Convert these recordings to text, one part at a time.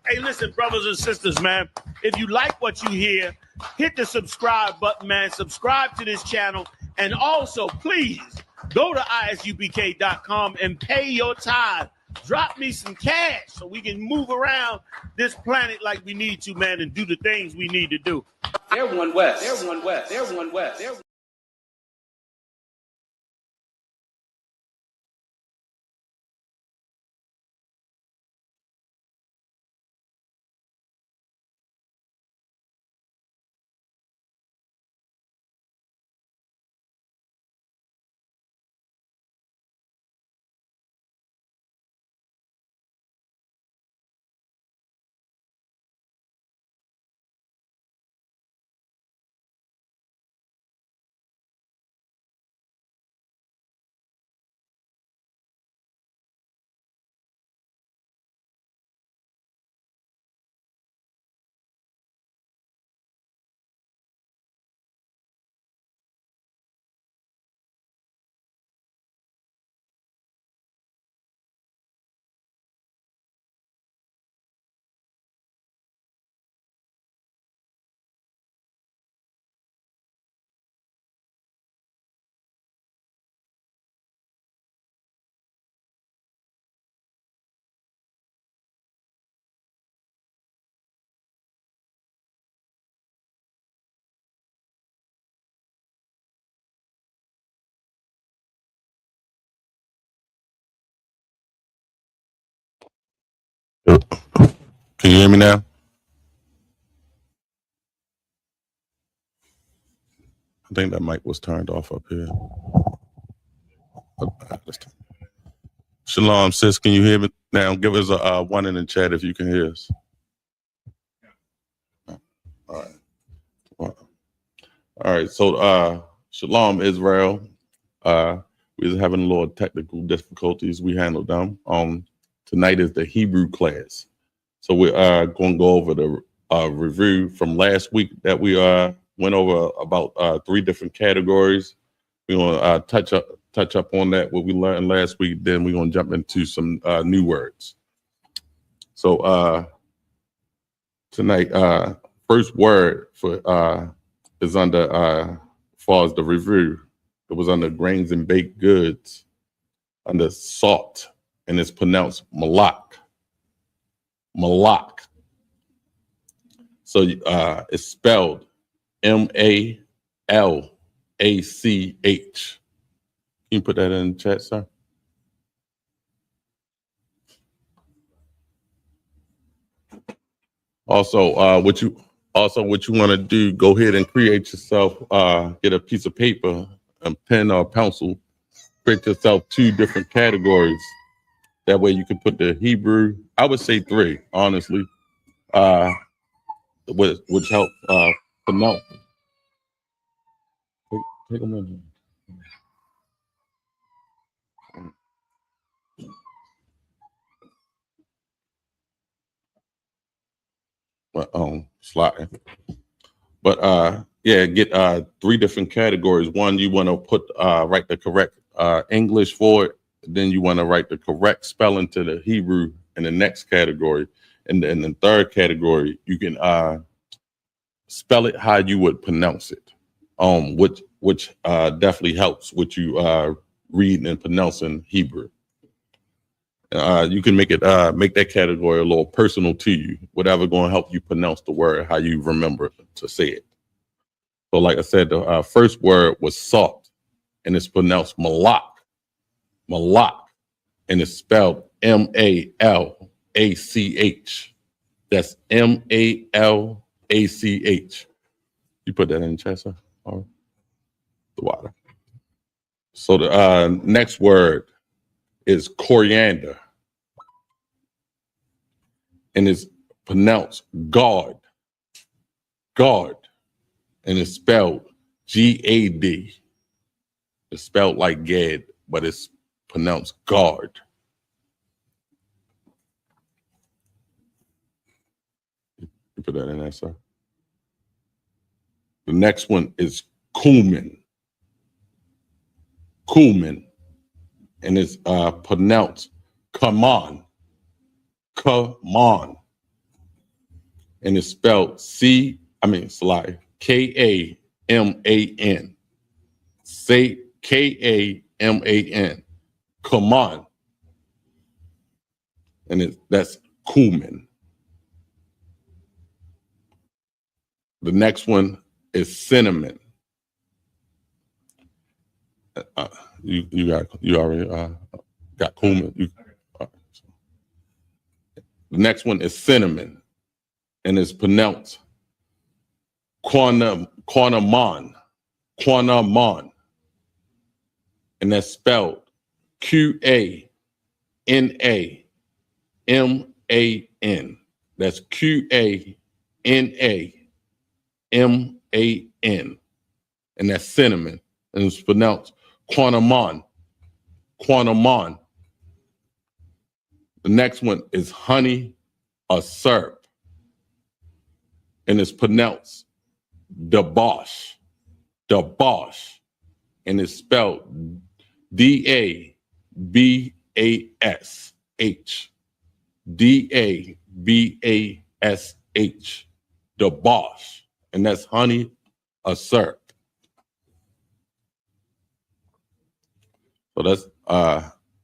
Hey, listen, brothers and sisters, man. If you like what you hear, hit the subscribe button, man. Subscribe to this channel. And also, please, go to isupk.com and pay your tithe. Drop me some cash so we can move around this planet like we need to, man, and do the things we need to do. They're one West. They're one West. They're one West. They're Can you hear me now? I think that mic was turned off up here. Shalom, sis. Can you hear me now? Give us a one in the chat if you can hear us. All right. All right. So, shalom, Israel. We was having a little technical difficulties. We handled them. Tonight is the Hebrew class. So we're going to go over the review from last week that we went over about 3 different categories. We're going to touch up on that, what we learned last week. Then we're going to jump into some new words. So tonight, first word for is under, as far as the review, it was under grains and baked goods, under salt, and it's pronounced malak. Malak. So it's spelled M-A-L-A-C-H. Can you put that in the chat, sir? Also, what you want to do, go ahead and create yourself, get a piece of paper, a pen or a pencil, create yourself 2 different categories. That way you can put the Hebrew, I would say 3, honestly, which help promote. Take a minute. Slide. But yeah, get 3 different categories. One, you want to put write the correct English for it. Then you want to write the correct spelling to the Hebrew in the next category. And then the third category, you can spell it how you would pronounce it. Which definitely helps with you reading and pronouncing Hebrew. You can make that category a little personal to you, whatever going to help you pronounce the word, how you remember to say it. So like I said, the first word was salt, and it's pronounced malak. Malak, and it's spelled M-A-L-A-C-H. That's M-A-L-A-C-H. You put that in the chat, sir? Or the water. So the next word is coriander, and it's pronounced God. God, and it's spelled G-A-D. It's spelled like Gad, but it's pronounced God. You put that in there, sir. The next one is cumin. Cumin, and it's pronounced come on. Come on. and it's spelled K-A-M-A-N. Say K-A-M-A-N. Come on. And that's cumin. The next one is cinnamon. You already got cumin. The next one is cinnamon, and it's pronounced quanamon, and that's spelled Q-A-N-A-M-A-N. That's Q-A-N-A-M-A-N, and that's cinnamon, and it's pronounced quanamon. The next one is honey or syrup, and it's pronounced debauch, and it's spelled D-A-B-A-S-H, D-A-B-A-S-H, debauch, and that's honey or syrup. So that's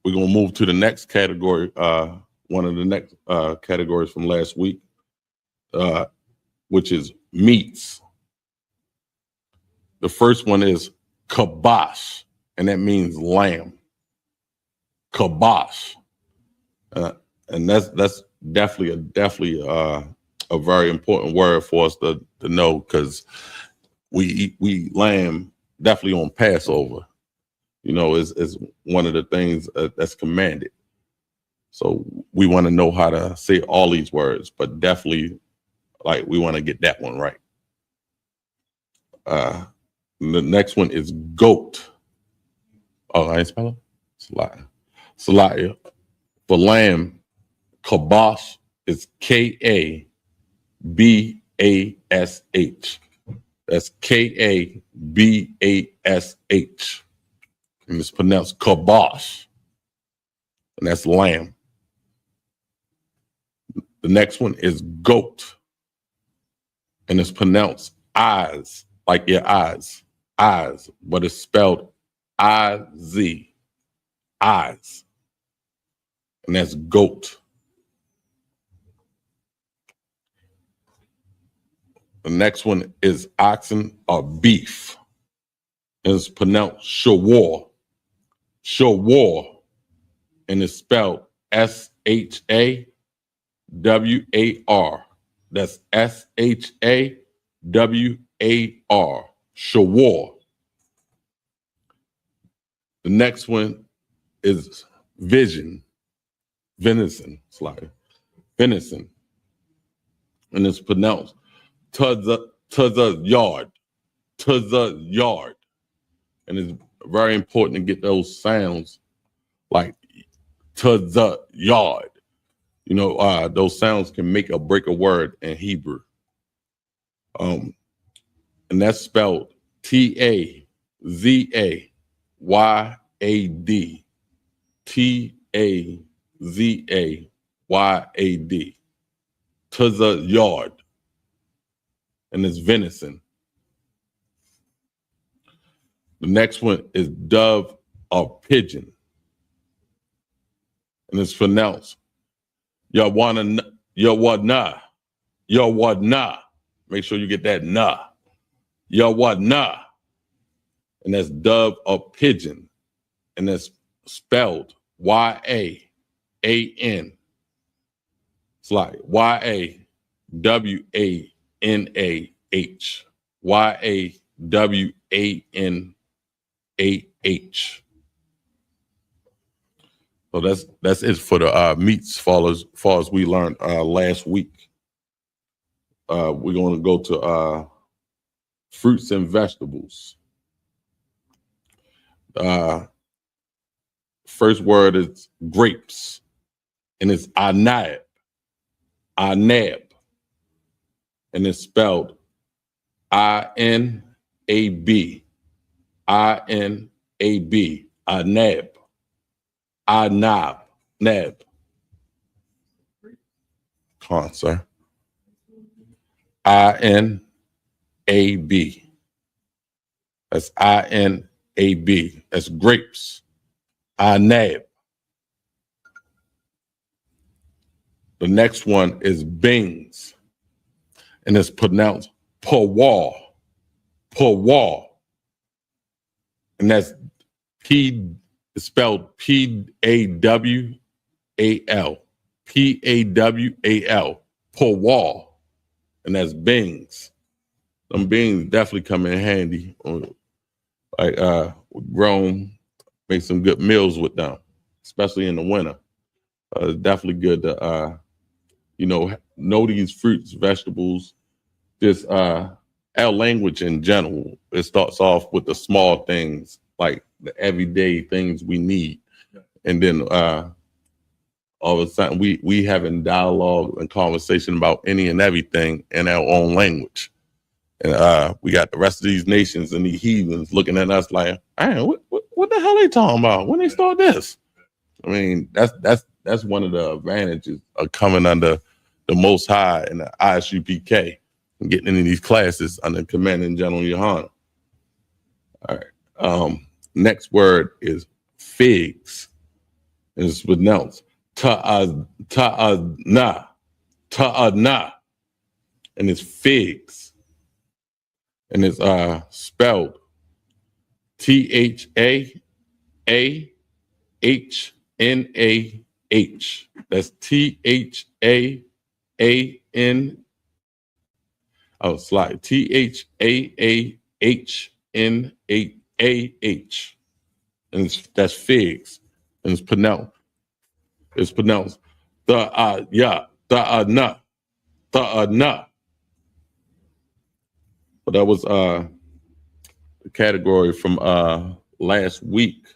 we're gonna move to the next category, one of the next categories from last week, which is meats. The first one is kibosh, and that means lamb. Kibosh, and that's definitely a very important word for us to know, because we eat lamb definitely on Passover. You know, is one of the things that's commanded. So we want to know how to say all these words, but definitely, like, we want to get that one right. The next one is goat. Oh, I ain't spell it? Salaya. For lamb, kibosh is K-A-B-A-S-H. That's K-A-B-A-S-H. And it's pronounced kibosh, and that's lamb. The next one is goat, and it's pronounced eyes, like your eyes, but it's spelled I-Z, eyes, and that's goat. The next one is oxen or beef, and it's pronounced shawar, and it's spelled S-H-A-W-A-R. That's S-H-A-W-A-R, shawar. The next one is venison, venison, and it's pronounced yard, and it's very important to get those sounds like yard. You know, those sounds can make or break a word in Hebrew. And that's spelled T-A-Z-A-Y-A-D. T-A-Z-A-Y-A-D. Yard. And it's venison. The next one is dove or pigeon, and it's pronounced yawana. Make sure you get that na. Yawana, and that's dove or pigeon, and that's spelled Y-A-A-N. It's like Y-A-W-A-N-A-H. Y-A-W-A-N-A-H. So that's it for the meats, far as we learned last week. We're going to go to fruits and vegetables. First word is grapes, and it's anab, and it's spelled I-N-A-B, I-N-A-B, anab. Nab. Come on, sir. INAB. That's INAB. That's grapes. INAB. The next one is beans, and it's pronounced pawal. Pawal. And that's P, it's spelled Pawal. Pawal. Pawal. And that's beans. Them beans definitely come in handy. Like grown, make some good meals with them, especially in the winter. It's definitely good to know these fruits, vegetables, just our language in general. It starts off with the small things, like the everyday things we need. And then all of a sudden we having dialogue and conversation about any and everything in our own language. And we got the rest of these nations and these heathens looking at us like, hey, what the hell are they talking about? When they start this? I mean, that's one of the advantages of coming under the Most High and the Isupk and getting into these classes under Commanding General Yohana. All right. Next word is figs. It's pronounced ta'ana, and it's figs, and it's spelled THAAHNAH. That's THAAN. Oh, slide THAAHNAAH, and that's figs, and it's pronounced ta'ana. But that was the category from last week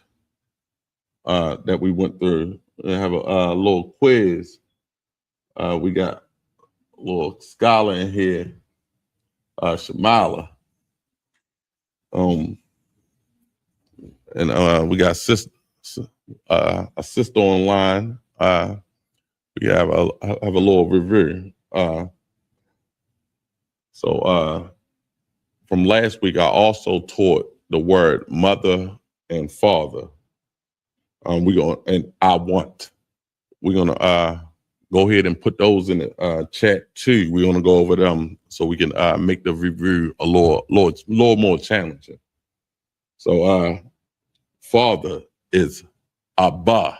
that we went through. We have a little quiz. We got a little scholar in here, Shamala. And we got a sister online. We have a little review. So from last week, I also taught the word mother and father. And I want. We're gonna go ahead and put those in the chat too. We're gonna go over them so we can make the review a little more challenging. So father is Abba,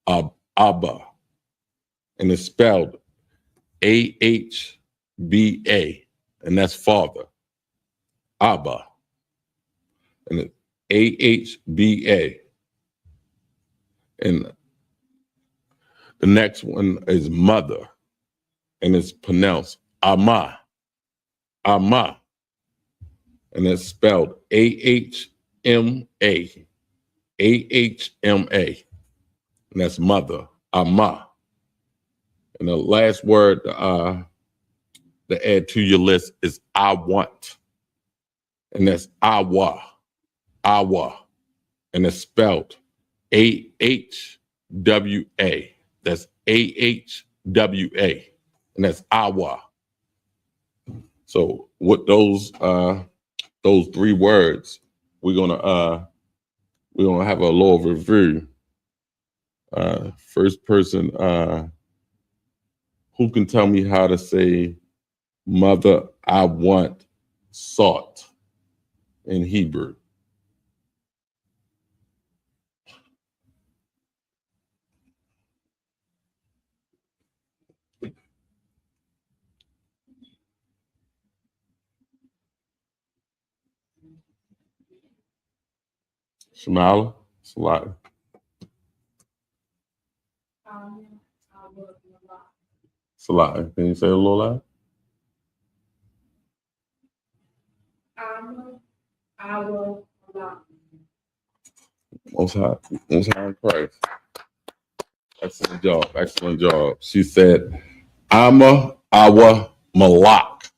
Abba, and it's spelled AHBA, and that's father. Abba, and it's AHBA. And the next one is mother, and it's pronounced Ama, Ama, and it's spelled AHMA, AHMA, and that's mother, Ama. And the last word to add to your list is I want, and that's Awa, Awa, and it's spelled AHWA. That's AHWA, and that's Awa. So with those three words, we're gonna have a little review. First person, who can tell me how to say mother, I want salt in Hebrew? Shamala? Salata. Salata. Can you say a little loud? Most High in Christ. Excellent job. Excellent job. She said, Ama Awa Malak.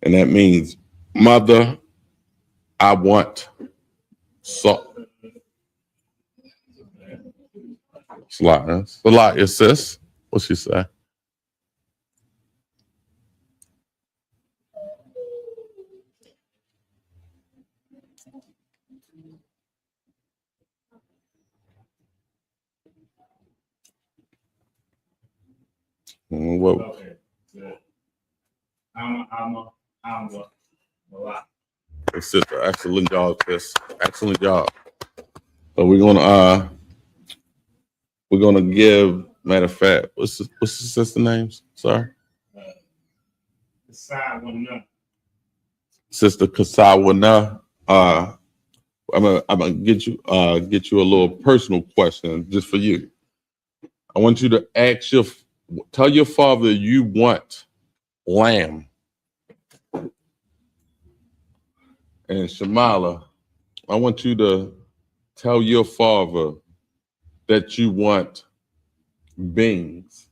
And that means, mother, I want salt. Salata, sis. What she say? What? Okay. Good. I'm a lot. Sister, excellent job, sis. Excellent job. So we're gonna give. Matter of fact, what's the sister names? Sorry, Decide one none. Sister Kasawana. I'm gonna get you a little personal question just for you. I want you to tell your father you want lamb. And Shamala, I want you to tell your father that you want beans.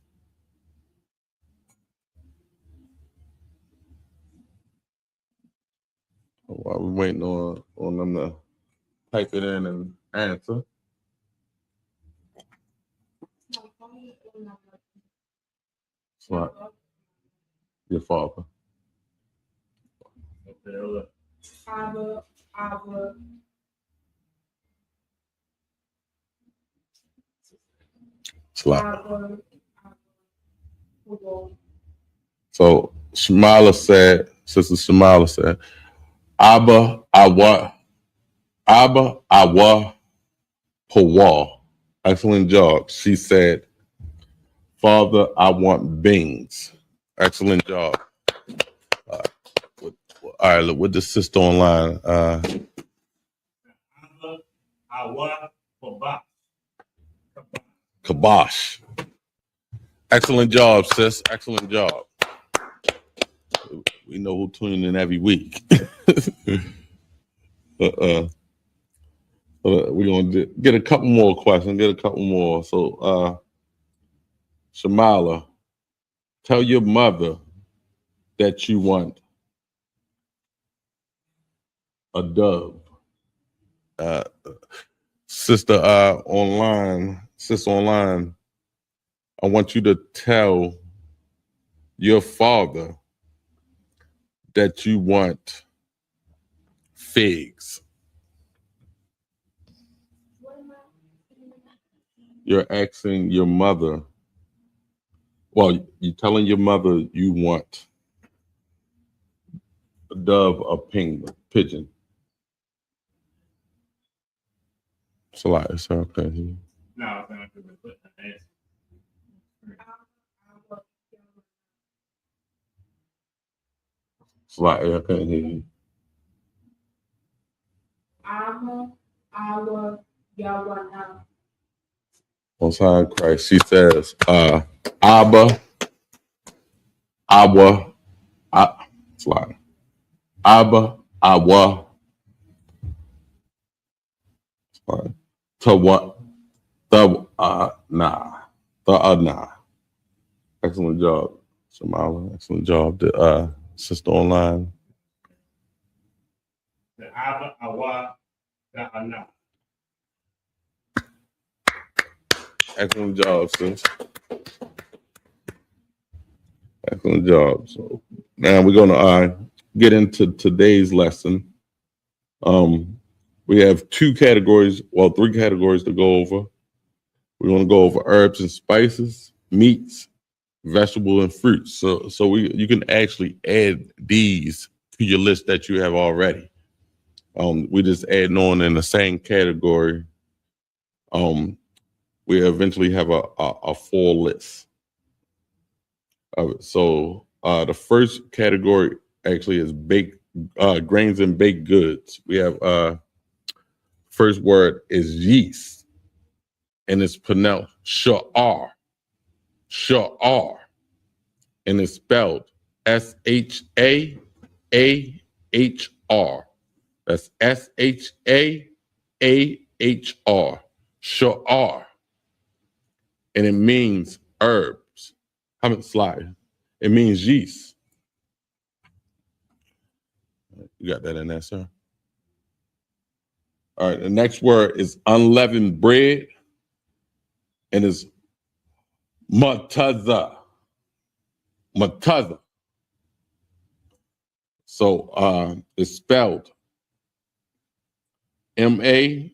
While we're waiting on them to type it in and answer. Right. Your father. Okay, hold up. Slap. So Sister Shamala said, Abba, Awa, Pawa. Excellent job. She said, Father, I want beans. Excellent job. All right, look, with the sister online. Kabosh. Excellent job, sis. Excellent job. We know who tuning in every week. We're gonna get a couple more questions. So, Shamala, tell your mother that you want a dove. Sister online, I want you to tell your father that you want figs. You're asking your mother, well, you're telling your mother you want a dove, a pigeon. So okay. No, I'm going to put the answer. I can't hear you. On time Christ. She says, Abba, Awa, slide. Abba, Awa, slide. To what? Nah. Nah. Excellent job, Shamala. Excellent job. The sister online. The Abba, Awa, Da'ana. Excellent job, sis. Excellent job. So now we're gonna get into today's lesson. We have three categories to go over. We're gonna go over herbs and spices, meats, vegetable and fruits. So you can actually add these to your list that you have already. We just adding on in the same category. We eventually have a full list of it. So the first category actually is grains and baked goods. We have first word is yeast, and it's pronounced sha'ar, and it's spelled SHAAHR. That's SHAAHR, sha'ar, and it means herbs. Slide. It means yeast. You got that in there, sir? All right, the next word is unleavened bread, and it's mataza. So it's spelled MATAZAH.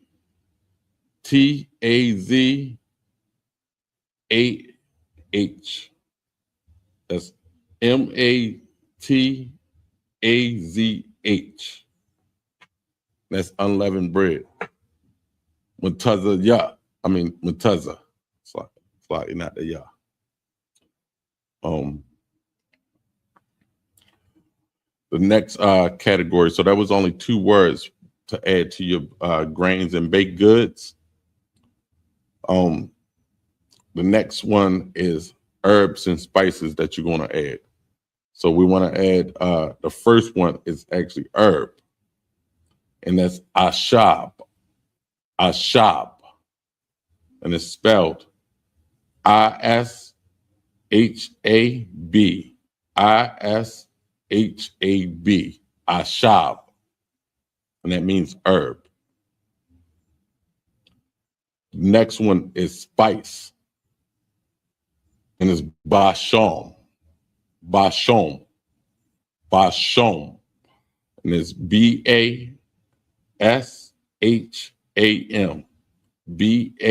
That's Matazh. That's unleavened bread. Mutaza ya. I mean mutaza. Slightly not the ya. The next category. So that was only 2 words to add to your grains and baked goods. The next one is herbs and spices that you're going to add. So we want to add, the first one is actually herb, and that's ashab. Ashab. And it's spelled Ishab. Ishab. Ashab. And that means herb. Next one is spice. And it's basham. Basham. Basham. And it's Basham. Basham.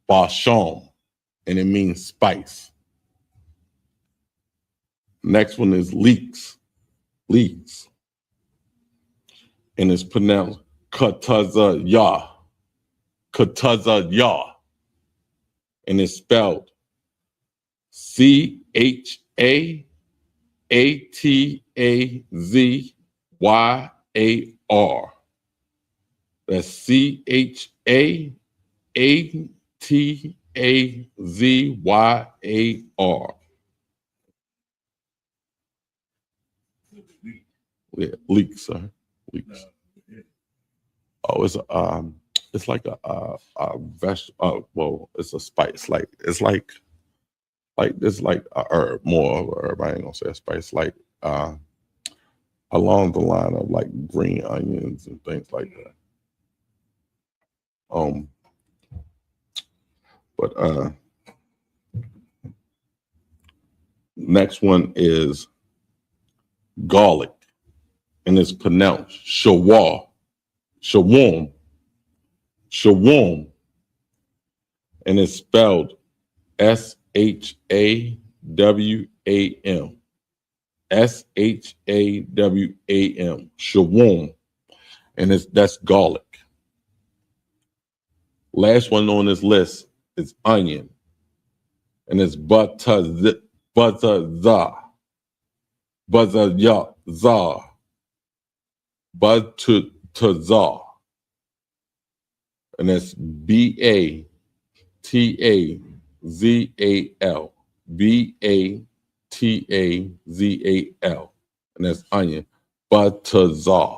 Basham. And it means spice. Next one is leeks. Leeks. And it's pronounced Katazaya. Katazaya. And it's spelled Chatazayar. That's Chatazayar. Yeah, leeks, sir. Leeks. Oh, it's like a vegetable. Well, it's a spice. Like it's like a herb, more of a herb. I ain't gonna say a spice. Like along the line of like green onions and things like that. But next one is garlic, and it's pronounced shawam. Shawam. Shawam. And it's spelled Shawam. Shawam. Shawam. And that's garlic. Last one on this list is onion. And it's bataza. Bataza. Bataza. Bataza. And that's Batazal. Batazal. And that's onion. Bataza.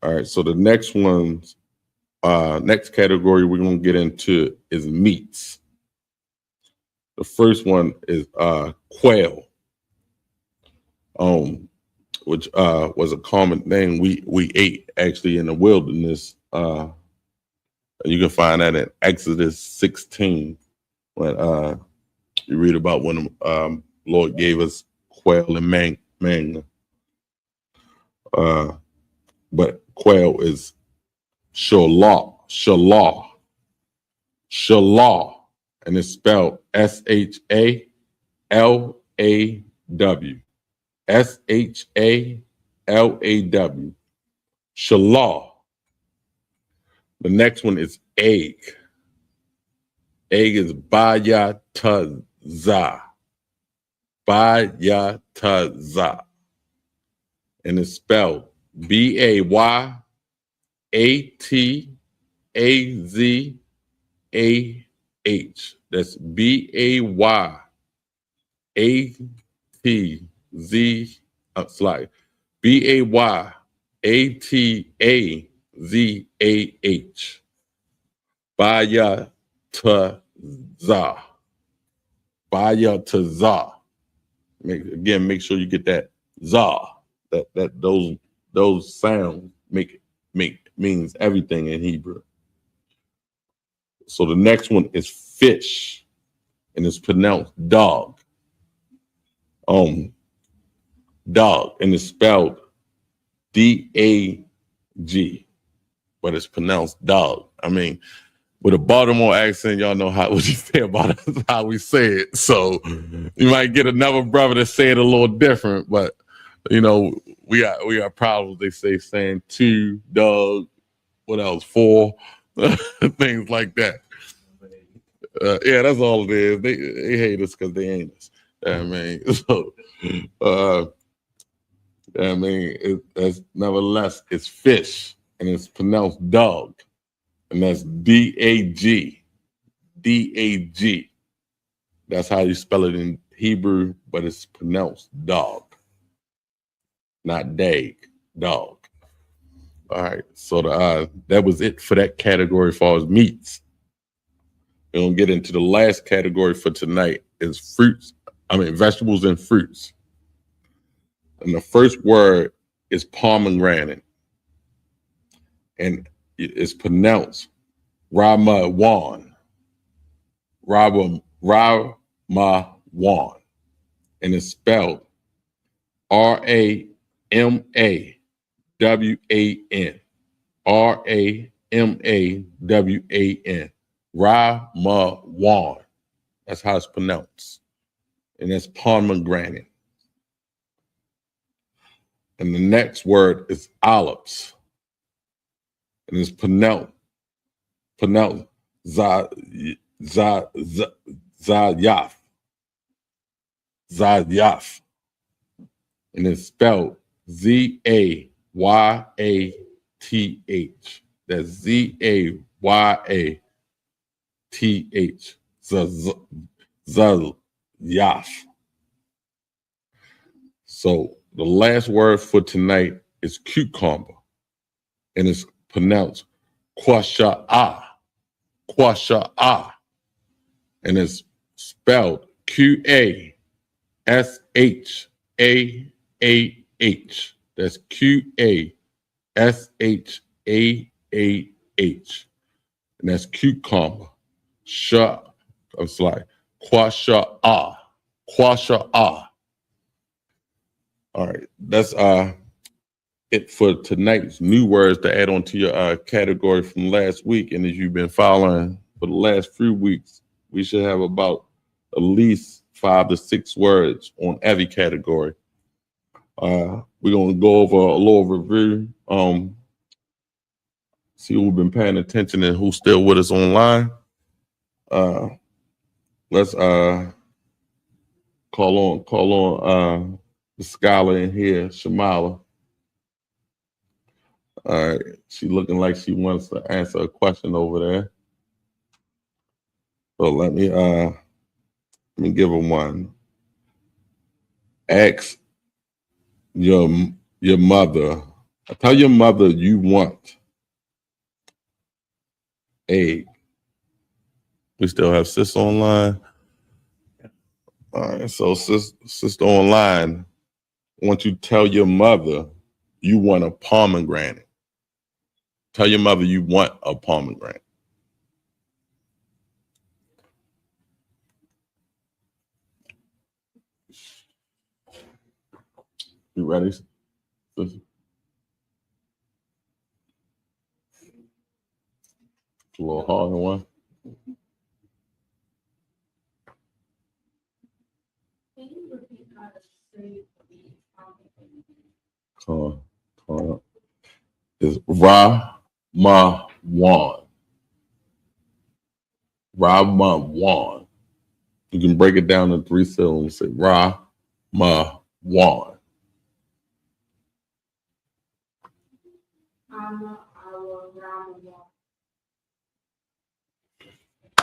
All right, so the next one's next category we're gonna get into is meats. The first one is quail, which was a common thing we ate actually in the wilderness. You can find that in Exodus 16 when you read about when Lord gave us quail and manna. But quail is shalah, and it's spelled Shallaw. Shallaw. Shalah. The next one is egg. Egg is bayataza. Bayataza. And it's spelled Bayatazah. That's Bayatazah. Slide. Bayatazah. Bayatazah. Bayatazah. Make sure you get that za. That those sounds means everything in Hebrew. So the next one is fish, and it's pronounced dog. Dog, and it's spelled DAG, but it's pronounced dog. I mean, with a Baltimore accent, y'all know what you say about us, how we say it. So you might get another brother to say it a little different, but you know, we are proud, they say, saying two, dog, what else, four, things like that. Yeah, that's all it is. They hate us because they ain't us. I mean, so I mean, nevertheless, it's fish, and it's pronounced dog, and that's D-A-G. D-A-G. That's how you spell it in Hebrew, but it's pronounced dog, not dag, dog. All right, so that was it for that category as far as meats. We're gonna get into the last category for tonight is vegetables and fruits. And the first word is pomegranate, and it's pronounced Ramawan. Ramawan, and it's spelled R-A-M-A-W-A-N. R-A-M-A-W-A-N. Ramawan. That's how it's pronounced. And that's pomegranate. And the next word is olives. And it's pronounced Zayaf. Zayaf. And it's spelled Z-A-Y-A-T-H. That's Z-A-Y-A-T-H. Zayaf. So the last word for tonight is cucumber. And it's pronounced Kwasha'a. Kwasha'a. And it's spelled Q-A-S-H-A-A-H. That's Q-A-S-H-A-A-H. And that's cucumber. It's like Kwasha'a. Kwasha'a. All right. That's it for tonight's new words to add on to your category from last week. And as you've been following for the last few weeks, we should have about at least 5 to 6 words on every category. We're going to go over a little review, see who's been paying attention and who's still with us online. Let's call on the scholar in here, Shamala. All right, she's looking like she wants to answer a question over there. So let me give her one. Ask your mother. Tell your mother you want egg. We still have sis online. All right, so sister online, I want you to tell your mother you want a pomegranate. Tell your mother you want a pomegranate. You ready? Sister? It's a little harder one. Can you repeat how to say the Call is Ra-ma-wan. Ra-ma-wan. You can break it down in 3 syllables. Say Ra-ma-wan.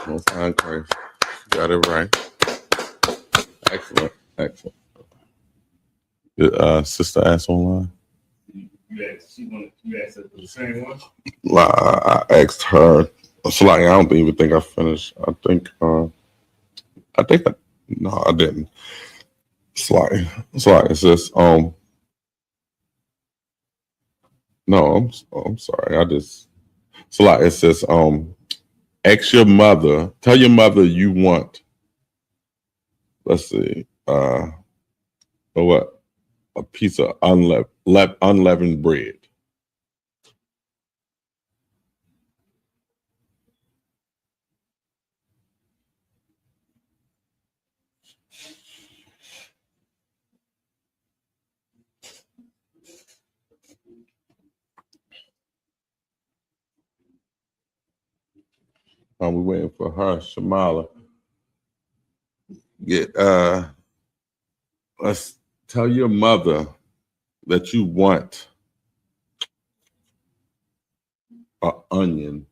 No time, Christ. Got it right. Excellent. Sister asked online. You asked her for the same one? I asked her. So like, I don't even think I finished. I think no, I didn't. It's like it's just no, I'm sorry. It says ask your mother, tell your mother you want, let's see, what? A piece of unleavened bread. We're waiting for her, Shamala. Let's tell your mother that you want an onion.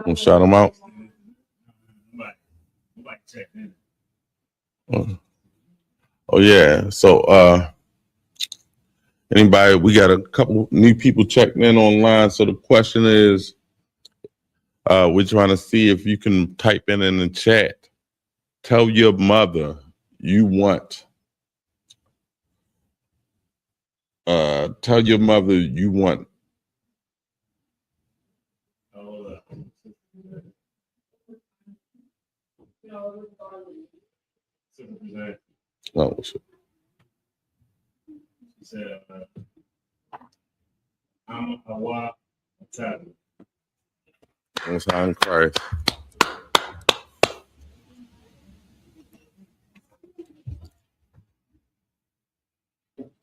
We'll shout them out. Oh yeah. So anybody, we got a couple new people checking in online. So the question is, we're trying to see if you can type in the chat. Tell your mother you want. Tell your mother you want. Oh, shit. She said, I'm a walk tablet. That's how in Christ.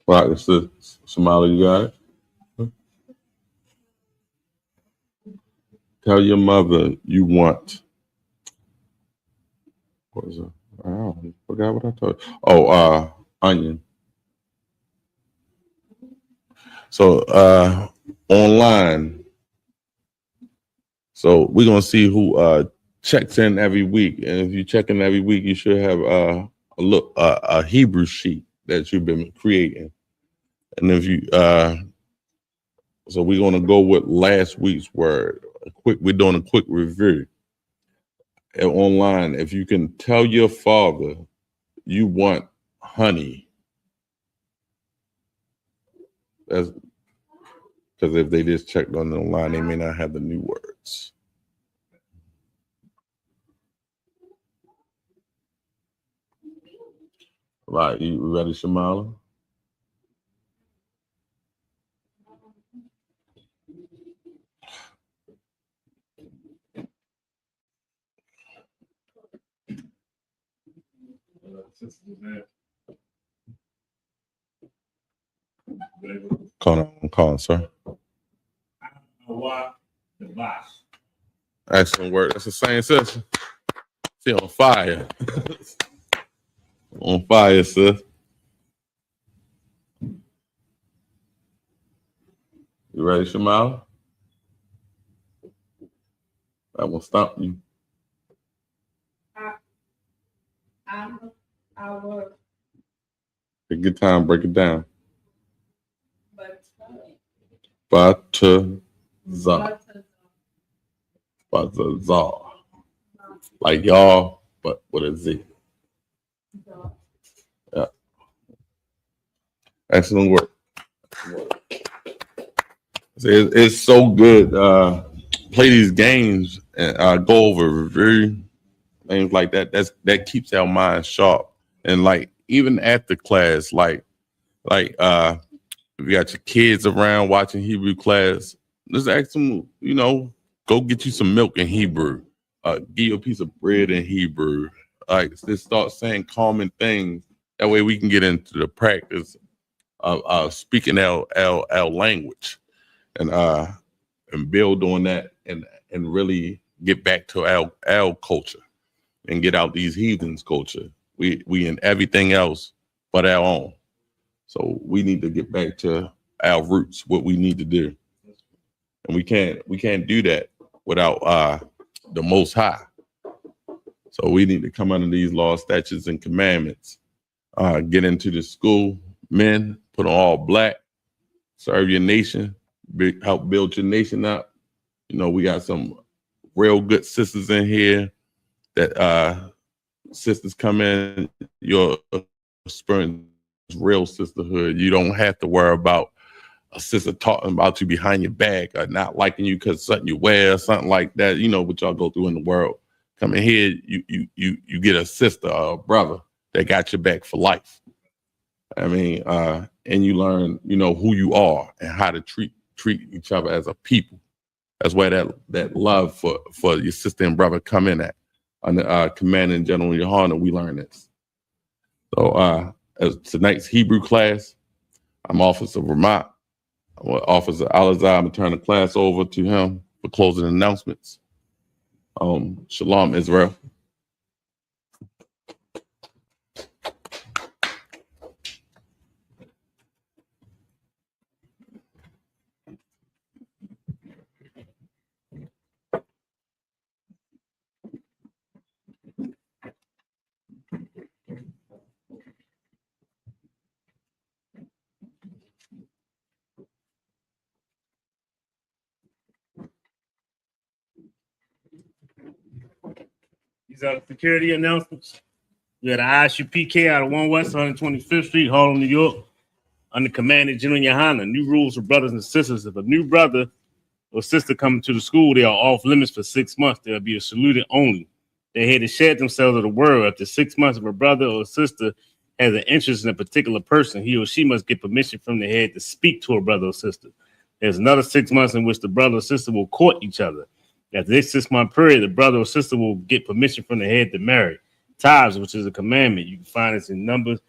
Right, it's the Somali, you got it? Tell your mother you want. What is it? Oh, I forgot what I told you. Oh, onion. So online. So we're gonna see who checks in every week. And if you check in every week, you should have a Hebrew sheet that you've been creating. And if you so we're gonna go with last week's word. We're doing a quick review. And online, if you can tell your father you want honey, that's because if they just checked on the line, they may not have the new words. Right, you ready, Shamala? Calling, sir. Excellent work. That's the same sister. She on fire. On fire, sis. You ready, Shamala? That will stop you. Take your time, break it down. Batazar. Like y'all, but with a Z. Yeah. Excellent work. It's so good. Play these games and go over review things like that. That keeps our mind sharp. And like even after class, like if you got your kids around watching Hebrew class, just ask them, go get you some milk in Hebrew. Give you a piece of bread in Hebrew. Just start saying common things. That way we can get into the practice of speaking our language and build on that and really get back to our culture and get out these heathens culture. We in everything else but our own. So we need to get back to our roots, what we need to do. And we can't do that without the Most High. So we need to come under these laws, statutes, and commandments. Get into the school, men, put on all black, serve your nation, help build your nation up. We got some real good sisters in here that sisters come in, your experience real sisterhood. You don't have to worry about a sister talking about you behind your back or not liking you because something you wear or something like that. What y'all go through in the world. Come in here, you get a sister or a brother that got your back for life. I mean, and you learn, who you are and how to treat treat each other as a people. That's where that love for your sister and brother come in at. Under Commanding General Yohana, we learn this. So as tonight's Hebrew class, I'm Officer Vermont. Officer Alazar, I'm going to turn the class over to him for closing announcements. Shalom, Israel. These are the security announcements. We had an Isupk out of 1 West 125th Street, Harlem, New York, under Commanding General Yohana. New rules for brothers and sisters. If a new brother or sister coming to the school, they are off limits for 6 months. They'll be saluted only. They had to shed themselves of the world. After 6 months, if a brother or sister has an interest in a particular person, he or she must get permission from the head to speak to a brother or sister. There's another 6 months in which the brother or sister will court each other. After this 6 month period, the brother or sister will get permission from the head to marry. Tithes, which is a commandment. You can find this in Numbers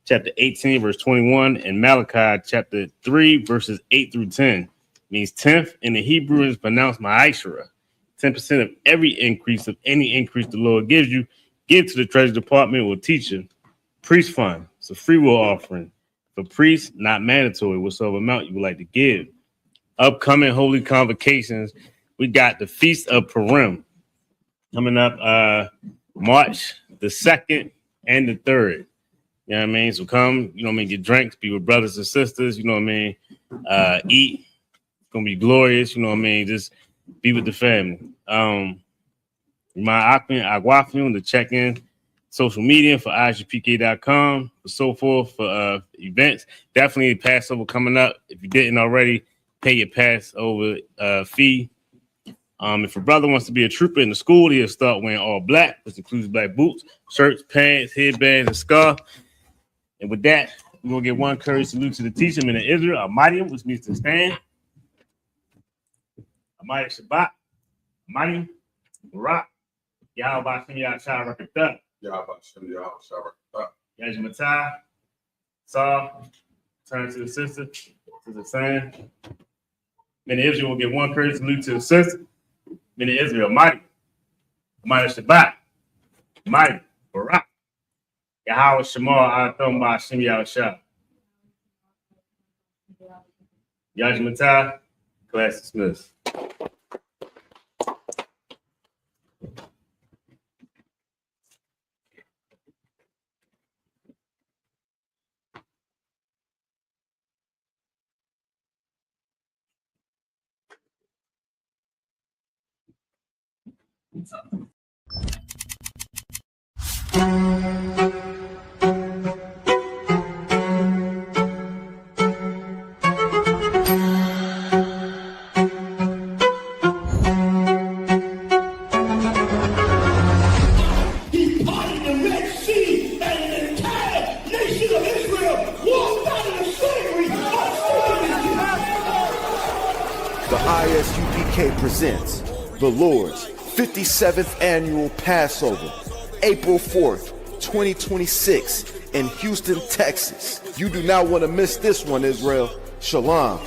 chapter 18, verse 21, and Malachi chapter 3, verses 8 through 10. Means 10th in the Hebrew is pronounced ma'ashera. 10% of every increase of any increase the Lord gives you, give to the treasury department or teacher. Priest fund, it's a free will offering. For priests, not mandatory, whatsoever amount you would like to give. Upcoming holy convocations, we got the Feast of Purim coming up March the 2nd and the 3rd. You know what I mean? So come, you know what I mean, get drinks, be with brothers and sisters, you know what I mean? Eat. It's gonna be glorious, you know what I mean? Just be with the family. My Aguafium to check in social media for isupk.com, for so forth, for events. Definitely Passover coming up. If you didn't already, pay your Passover fee. If a brother wants to be a trooper in the school, he'll start wearing all black, which includes black boots, shirts, pants, headbands, and scarf. And with that, we're going to get one courage salute to the teacher, men of Israel, Almighty, which means to stand. Almighty Shabbat, Almighty, Barak, Yahweh Hashem Yahshua Rakatah, Yahweh Hashem Yahshua Rakatah, Yajmatah, Saw, turn to the sister, to the son. Men of Israel will get one courage salute to the sister. Men of Israel, Almighty, Almighty Shabbat, Almighty, Barak, Yahweh Shemar Athom Hashem Yahshua. Yajmatah, class dismissed. Isupk presents the Lord's 57th Annual Passover, April 4th, 2026 in Houston, Texas. You do not want to miss this one, Israel. Shalom.